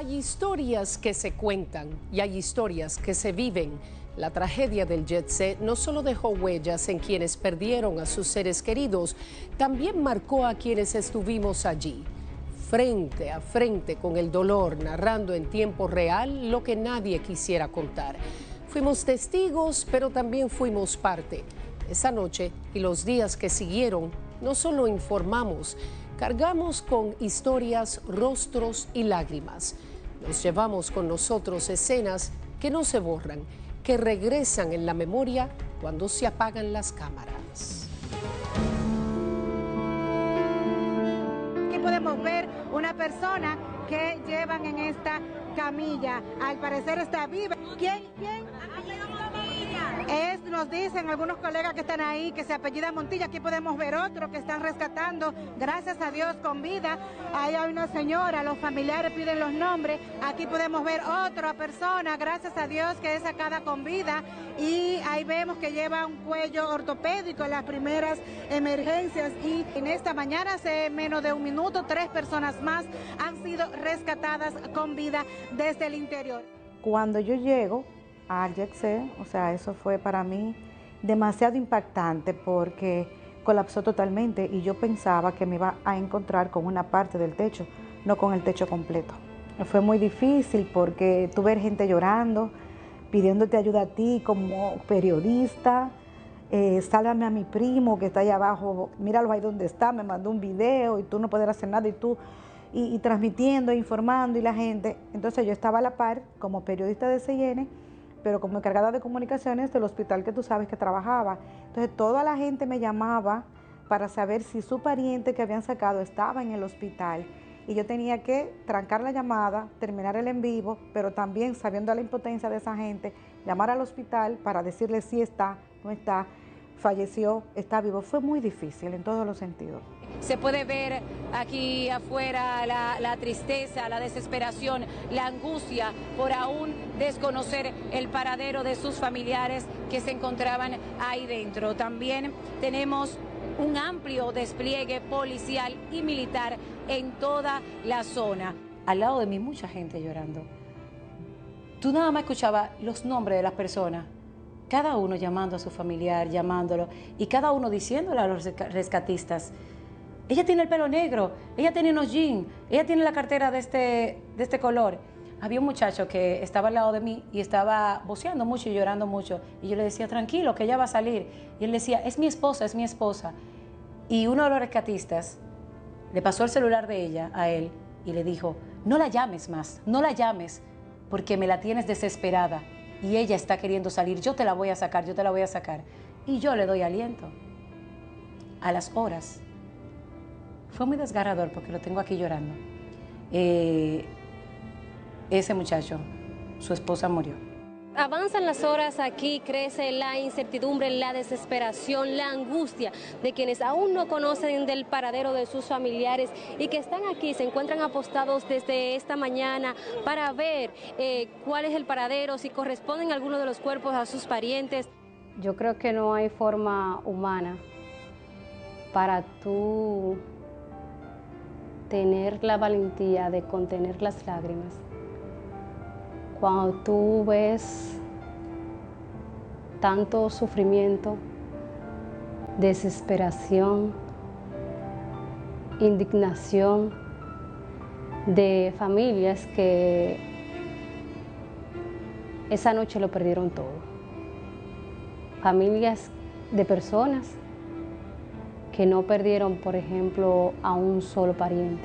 Hay historias que se cuentan y hay historias que se viven. La tragedia del jet set no solo dejó huellas en quienes perdieron a sus seres queridos, también marcó a quienes estuvimos allí, frente a frente con el dolor, narrando en tiempo real lo que nadie quisiera contar. Fuimos testigos, pero también fuimos parte. Esa noche y los días que siguieron, no solo informamos, cargamos con historias, rostros y lágrimas. Nos llevamos con nosotros escenas que no se borran, que regresan en la memoria cuando se apagan las cámaras. Aquí podemos ver una persona que llevan en esta camilla. Al parecer está viva. ¿Quién? Nos dicen algunos colegas que están ahí que se apellida Montilla. Aquí podemos ver otro que están rescatando, gracias a Dios, con vida. Ahí hay una señora, los familiares piden los nombres. Aquí podemos ver otra persona, gracias a Dios, que es sacada con vida. Y ahí vemos que lleva un cuello ortopédico en las primeras emergencias. Y en esta mañana, hace menos de un minuto, 3 personas más han sido rescatadas con vida desde el interior. Cuando yo llego al jet set, o sea, eso fue para mí demasiado impactante porque colapsó totalmente y yo pensaba que me iba a encontrar con una parte del techo, no con el techo completo. Fue muy difícil porque tú ver gente llorando, pidiéndote ayuda a ti como periodista. Sálvame a mi primo que está allá abajo, míralo ahí donde está, me mandó un video y tú no puedes hacer nada y tú y transmitiendo, informando y la gente. Entonces yo estaba a la par como periodista de CNN, pero como encargada de comunicaciones del hospital que tú sabes que trabajaba. Entonces toda la gente me llamaba para saber si su pariente que habían sacado estaba en el hospital. Y yo tenía que trancar la llamada, terminar el en vivo, pero también sabiendo la impotencia de esa gente, llamar al hospital para decirle si está, no está, falleció, está vivo. Fue muy difícil en todos los sentidos. Se puede ver aquí afuera la tristeza, la desesperación, la angustia por aún desconocer el paradero de sus familiares que se encontraban ahí dentro. También tenemos un amplio despliegue policial y militar en toda la zona. Al lado de mí mucha gente llorando. Tú nada más escuchabas los nombres de las personas, cada uno llamando a su familiar, llamándolo, y cada uno diciéndole a los rescatistas: ella tiene el pelo negro, ella tiene unos jeans, ella tiene la cartera de este color. Había un muchacho que estaba al lado de mí y estaba voceando mucho y llorando mucho. Y yo le decía, tranquilo, que ella va a salir. Y él decía, es mi esposa, es mi esposa. Y uno de los rescatistas le pasó el celular de ella a él y le dijo, no la llames más, no la llames, porque me la tienes desesperada. Y ella está queriendo salir, yo te la voy a sacar, yo te la voy a sacar. Y yo le doy aliento. A las horas. Fue muy desgarrador porque lo tengo aquí llorando. Ese muchacho, su esposa murió. Avanzan las horas, aquí crece la incertidumbre, la desesperación, la angustia de quienes aún no conocen del paradero de sus familiares y que están aquí, se encuentran apostados desde esta mañana para ver cuál es el paradero, si corresponden algunos de los cuerpos a sus parientes. Yo creo que no hay forma humana para tú tener la valentía de contener las lágrimas cuando tú ves tanto sufrimiento, desesperación, indignación de familias que esa noche lo perdieron todo. Familias de personas que no perdieron, por ejemplo, a un solo pariente.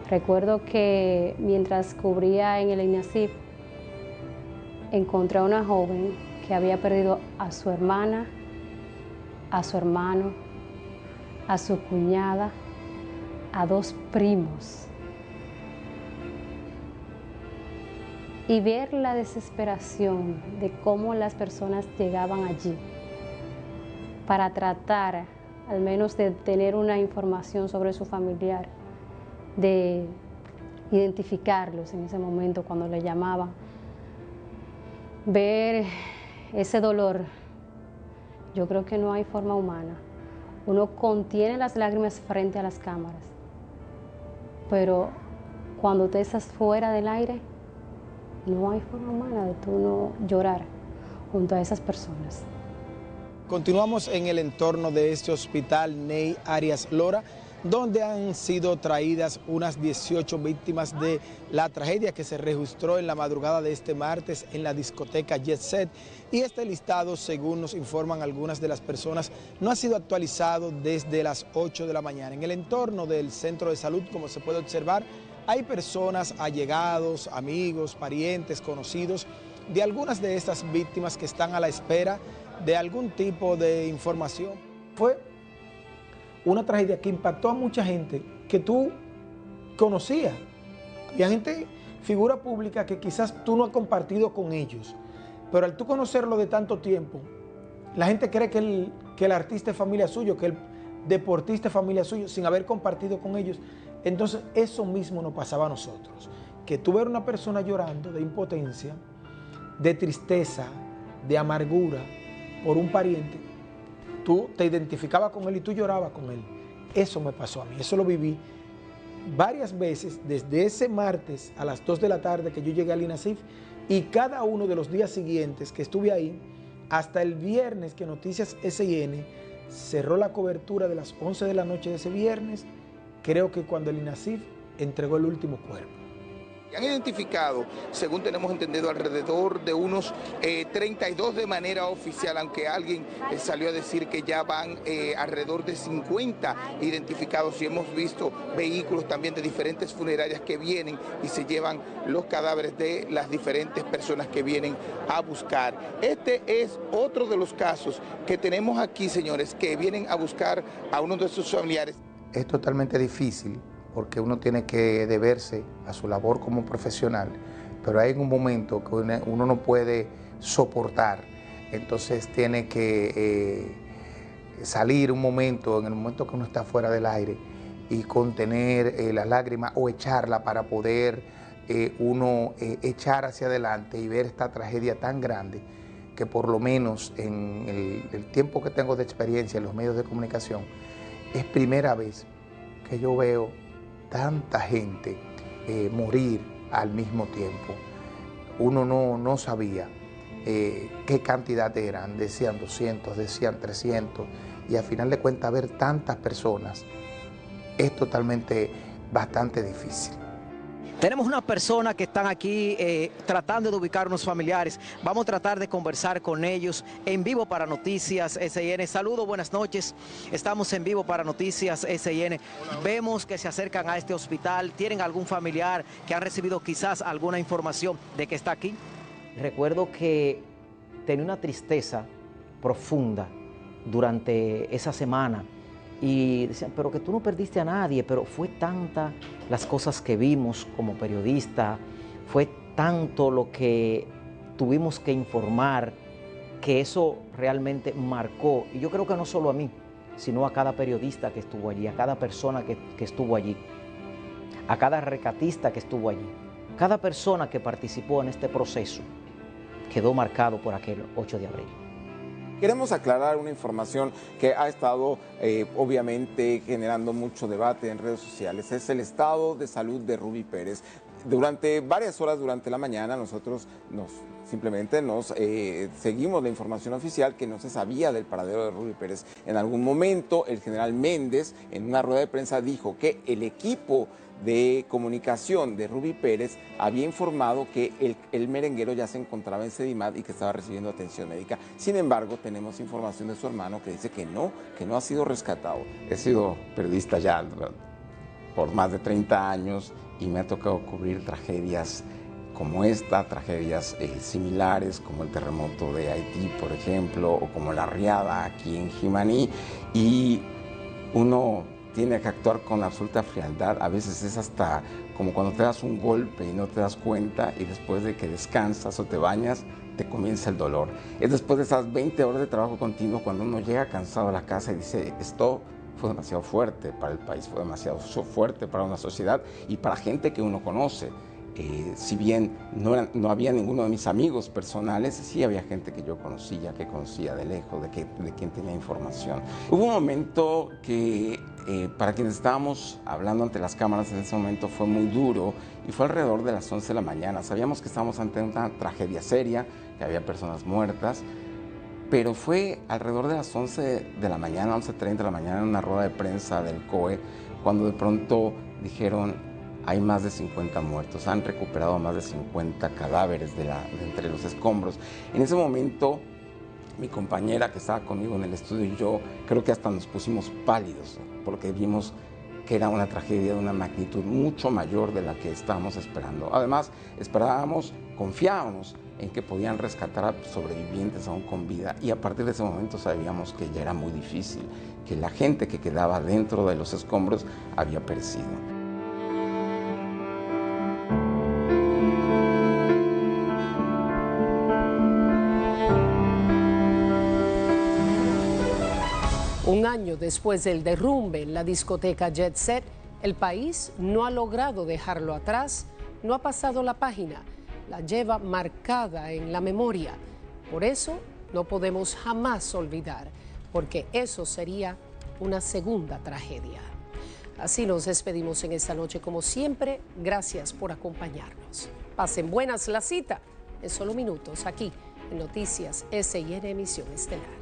Recuerdo que mientras cubría en el INASIF, encontré a una joven que había perdido a su hermana, a su hermano, a su cuñada, a 2 primos. Y ver la desesperación de cómo las personas llegaban allí para tratar, al menos de tener una información sobre su familiar, de identificarlos en ese momento cuando le llamaban. Ver ese dolor, yo creo que no hay forma humana. Uno contiene las lágrimas frente a las cámaras, pero cuando tú estás fuera del aire, no hay forma humana de tú no llorar junto a esas personas. Continuamos en el entorno de este hospital Ney Arias Lora, donde han sido traídas unas 18 víctimas de la tragedia que se registró en la madrugada de este martes en la discoteca Jet Set. Y este listado, según nos informan algunas de las personas, no ha sido actualizado desde las 8 de la mañana. En el entorno del centro de salud, como se puede observar, hay personas, allegados, amigos, parientes, conocidos de algunas de estas víctimas que están a la espera de algún tipo de información. Fue una tragedia que impactó a mucha gente que tú conocías. Había gente, figura pública, que quizás tú no has compartido con ellos, pero al tú conocerlo de tanto tiempo, la gente cree que el artista es familia suyo, que el deportista es familia suyo, sin haber compartido con ellos. Entonces eso mismo nos pasaba a nosotros, que tú ver una persona llorando de impotencia, de tristeza, de amargura por un pariente, tú te identificabas con él y tú llorabas con él. Eso me pasó a mí, eso lo viví varias veces desde ese martes a las 2 de la tarde que yo llegué al INASIF, y cada uno de los días siguientes que estuve ahí, hasta el viernes que Noticias SIN cerró la cobertura de las 11 de la noche de ese viernes, creo que cuando el INASIF entregó el último cuerpo. Han identificado, según tenemos entendido, alrededor de unos 32 de manera oficial, aunque alguien salió a decir que ya van alrededor de 50 identificados, y hemos visto vehículos también de diferentes funerarias que vienen y se llevan los cadáveres de las diferentes personas que vienen a buscar. Este es otro de los casos que tenemos aquí, señores, que vienen a buscar a uno de sus familiares. Es totalmente difícil, porque uno tiene que deberse a su labor como profesional, pero hay un momento que uno no puede soportar, entonces tiene que salir un momento, en el momento que uno está fuera del aire, y contener la lágrima o echarla para poder uno echar hacia adelante y ver esta tragedia tan grande, que por lo menos en el tiempo que tengo de experiencia en los medios de comunicación, es primera vez que yo veo tanta gente morir al mismo tiempo. Uno no sabía qué cantidad eran, decían 200, decían 300, y al final de cuentas ver tantas personas es totalmente bastante difícil. Tenemos una persona que están aquí tratando de ubicar unos familiares. Vamos a tratar de conversar con ellos en vivo para Noticias SIN. Saludos, buenas noches. Estamos en vivo para Noticias SIN. Vemos que se acercan a este hospital. ¿Tienen algún familiar que han recibido quizás alguna información de que está aquí? Recuerdo que tenía una tristeza profunda durante esa semana. Y decían, pero que tú no perdiste a nadie, pero fue tanta las cosas que vimos como periodista, fue tanto lo que tuvimos que informar, que eso realmente marcó, y yo creo que no solo a mí, sino a cada periodista que estuvo allí, a cada persona que estuvo allí, a cada rescatista que estuvo allí, cada persona que participó en este proceso quedó marcado por aquel 8 de abril. Queremos aclarar una información que ha estado obviamente generando mucho debate en redes sociales. Es el estado de salud de Ruby Pérez. Durante varias horas durante la mañana nosotros simplemente seguimos la información oficial que no se sabía del paradero de Ruby Pérez. En algún momento el general Méndez en una rueda de prensa dijo que el equipo de comunicación de Ruby Pérez había informado que el merenguero ya se encontraba en Sedimat y que estaba recibiendo atención médica. Sin embargo, tenemos información de su hermano que dice que no ha sido rescatado. He sido periodista ya por más de 30 años y me ha tocado cubrir tragedias como esta, tragedias similares como el terremoto de Haití, por ejemplo, o como la riada aquí en Jimaní, y uno tiene que actuar con absoluta frialdad. A veces es hasta como cuando te das un golpe y no te das cuenta, y después de que descansas o te bañas, te comienza el dolor. Es después de esas 20 horas de trabajo continuo cuando uno llega cansado a la casa y dice, esto fue demasiado fuerte para el país, fue demasiado fuerte para una sociedad y para gente que uno conoce. Si bien no había ninguno de mis amigos personales, sí había gente que yo conocía, que conocía de lejos, de quien tenía información. Hubo un momento que para quienes estábamos hablando ante las cámaras en ese momento fue muy duro y fue alrededor de las 11 de la mañana. Sabíamos que estábamos ante una tragedia seria, que había personas muertas, pero fue alrededor de las 11 de la mañana, 11:30 de la mañana, en una rueda de prensa del COE, cuando de pronto dijeron: hay más de 50 muertos, han recuperado más de 50 cadáveres de entre los escombros. En ese momento, mi compañera que estaba conmigo en el estudio y yo, creo que hasta nos pusimos pálidos, porque vimos que era una tragedia de una magnitud mucho mayor de la que estábamos esperando. Además, confiábamos en que podían rescatar a sobrevivientes aún con vida, y a partir de ese momento sabíamos que ya era muy difícil, que la gente que quedaba dentro de los escombros había perecido. Un año después del derrumbe en la discoteca Jet Set, el país no ha logrado dejarlo atrás, no ha pasado la página, la lleva marcada en la memoria. Por eso no podemos jamás olvidar, porque eso sería una segunda tragedia. Así nos despedimos en esta noche, como siempre. Gracias por acompañarnos. Pasen buenas. La cita en solo minutos aquí en Noticias SIN Emisión Estelar.